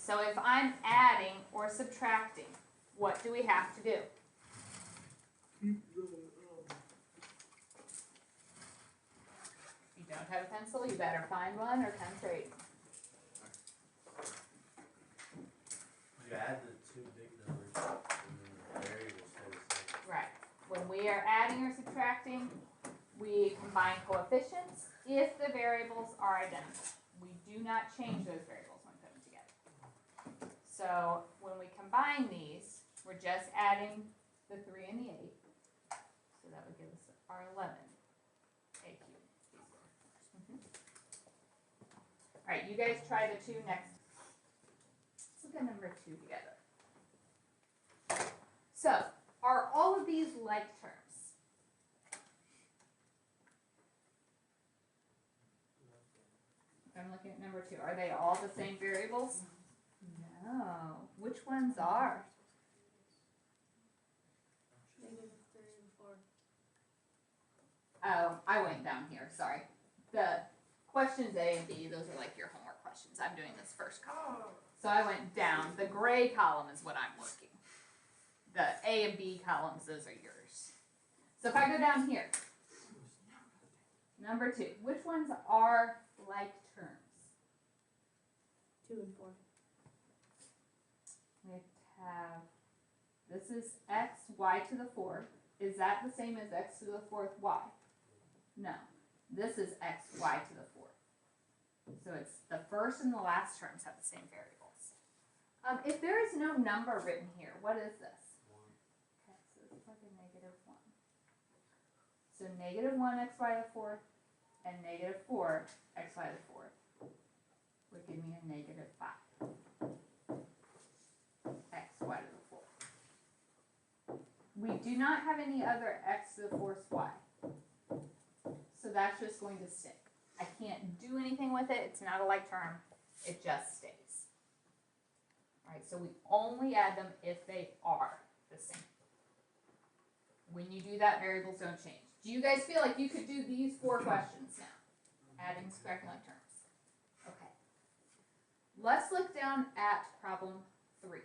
So if I'm adding or subtracting, what do we have to do? If you don't have a pencil, you better find one or come trade. You add the two big numbers and then the variables stay the same. Right. When we are adding or subtracting, we combine coefficients if the variables are identical. We do not change those variables when put them together. So when we combine these, we're just adding the 3 and the 8. So that would give us our 11 a cubed. All right, you guys try the 2 next. Let's look at number 2 together. So, are all of these like terms? I'm looking at number 2. Are they all the same variables? No. Which ones are? -3 and 4. Oh, I went down here, sorry. The questions A and B, those are like your homework questions. I'm doing this first column. So I went down. The gray column is what I'm working. The A and B columns, those are yours. So if I go down here, number 2, which ones are like terms? 2 and 4. We have, this is x, y to the 4th. Is that the same as x to the 4th y? No. This is x, y to the 4th. So it's the first and the last terms have the same variables. If there is no number written here, what is this? 1. Okay, so it's like a -1. So -1 x, y to the 4th and -4 x, y to the 4th would give me a -5 x, y to the 4th. We do not have any other x to the 4th y. So that's just going to stick. I can't do anything with it. It's not a like term. It just stays. All right, so we only add them if they are the same. When you do that, variables don't change. Do you guys feel like you could do these 4 questions now? Adding, subtracting like terms. Okay. Let's look down at problem 3.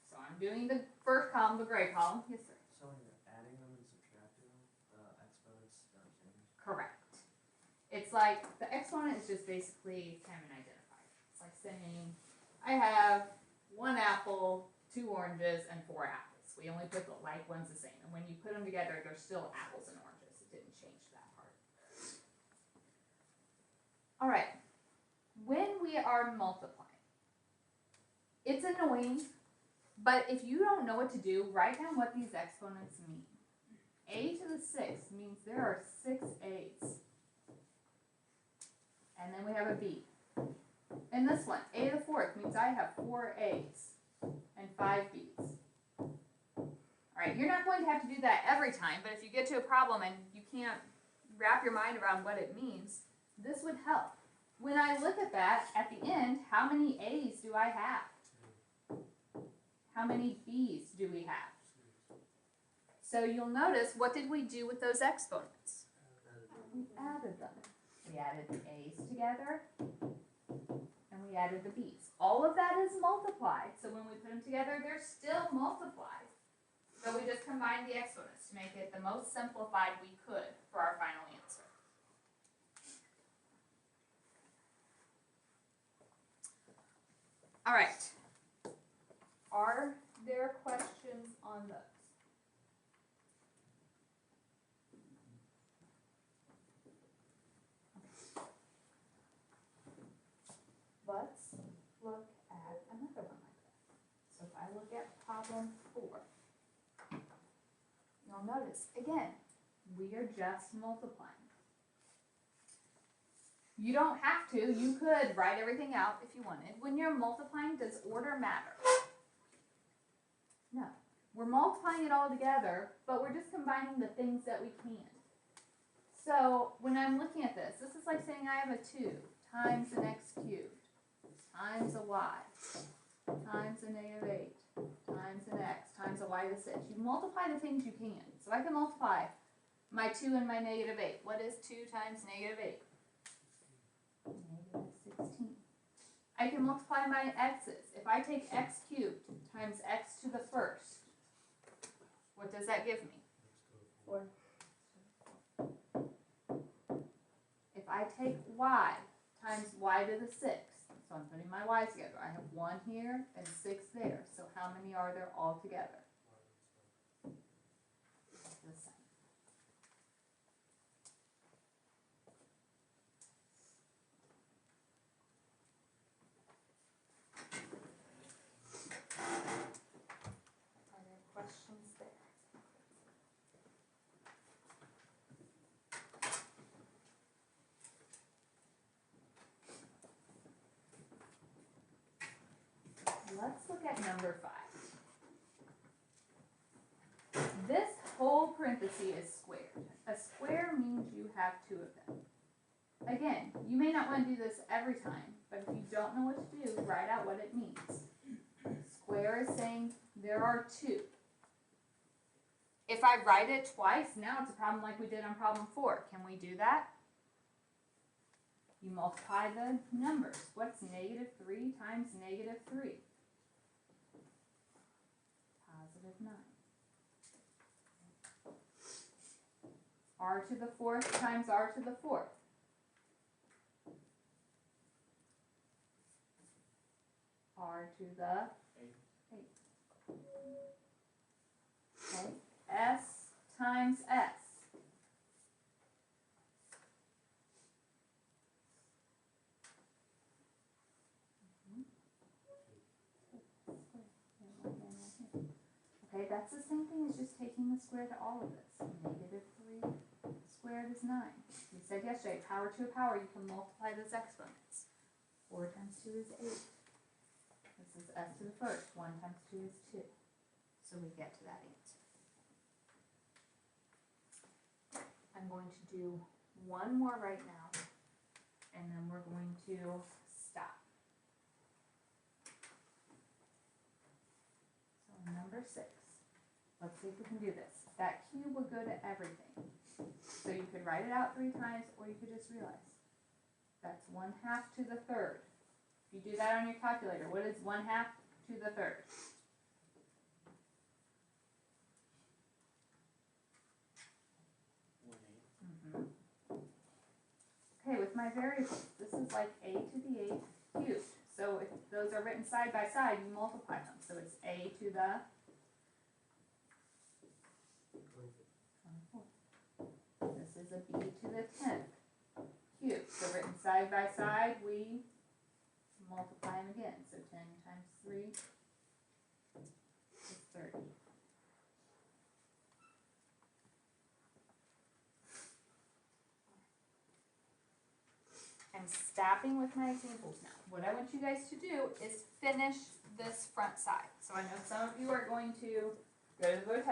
So I'm doing the first column, the gray column. Yes, sir. So when you're adding them and subtracting them, the exponents don't change? Correct. It's like, the exponent is just basically kind of an identifier. It's like saying, I have 1 apple, 2 oranges, and 4 apples. We only put the like ones the same. And when you put them together, they're still apples and oranges. It didn't change that part. All right. When we are multiplying, it's annoying, but if you don't know what to do, write down what these exponents mean. A to the 6th means there are 6 A's. And then we have a B. And this one, A to the 4th, means I have 4 A's and 5 B's. All right, you're not going to have to do that every time, but if you get to a problem and you can't wrap your mind around what it means, this would help. When I look at that, at the end, how many A's do I have? How many B's do we have? So you'll notice, what did we do with those exponents? We added them. We added the A's together, and we added the B's. All of that is multiplied, so when we put them together, they're still multiplied. So we just combined the exponents to make it the most simplified we could for our final answer. All right. Are there questions on those? Let's look at another one like this. So if I look at problem 4, you'll notice, again, we are just multiplying. You don't have to. You could write everything out if you wanted. When you're multiplying, does order matter? No. We're multiplying it all together, but we're just combining the things that we can. So when I'm looking at this, this is like saying I have a 2 times an x cubed times a y times a -8 times an x times a y to the 6. You multiply the things you can. So I can multiply my 2 and my -8. What is 2 times -8? -16. I can multiply my x's. If I take x cubed times x to the first, what does that give me? Four. If I take y times y to the sixth, so I'm putting my y's together. I have 1 here and 6 there. So how many are there all together? The same. Are there questions there? Let's look at number 5. This whole parenthesis is squared. A square means you have 2 of them. Again, you may not want to do this every time, but if you don't know what to do, write out what it means. Square is saying there are 2. If I write it twice, now it's a problem like we did on problem 4. Can we do that? You multiply the numbers. What's negative 3 times negative 3? Positive 9. R to the 4th times R to the 4th. R to the 8th. Okay. S times S. Okay, that's the same thing as just taking the square to all of this. Negative 3 squared is 9. We said yesterday, power to a power, you can multiply those exponents. 4 times 2 is 8. This is s to the first. 1 times 2 is 2. So we get to that answer. I'm going to do one more right now, and then we're going to stop. So number 6. Let's see if we can do this. That cube would go to everything. So you could write it out 3 times, or you could just realize. That's 1/2 to the 3rd. If you do that on your calculator, what is 1/2 to the 3rd? Okay, with my variables, this is like a to the 8th cubed. So if those are written side by side, you multiply them. So it's a to the 24. This is a b to the 10th cubed. So written side by side, we multiply them again. So 10 times 3 is 30. I'm stopping with my examples now. What I want you guys to do is finish this front side. So I know some of you are going to go to the